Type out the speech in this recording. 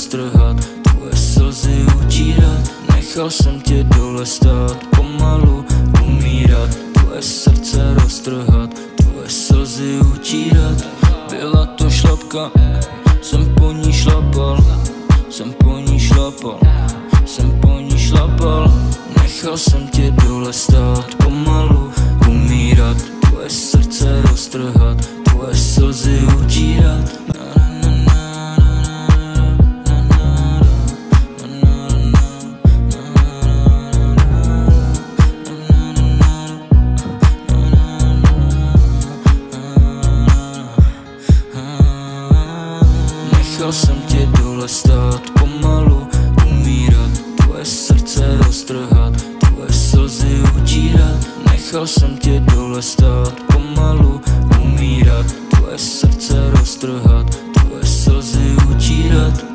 roztrhat, tvoje slzy utírat. Nechal jsem tě dole stát, pomalu umírat, tvoje srdce roztrhat, tvoje slzy utírat. Byla to šlapka, jsem po ní šlapal, jsem po ní šlapal, jsem po ní šlapal. Nechal jsem tě dole stát, pomalu umírat, tvoje srdce roztrhat, tvoje slzy utírat. Nechal jsem tě dole stát, pomalu umírat, tvoje srdce roztrhat, tvoje slzy utírat. Nechal jsem tě dole stát, pomalu umírat, tvoje srdce roztrhat, tvoje slzy utírat.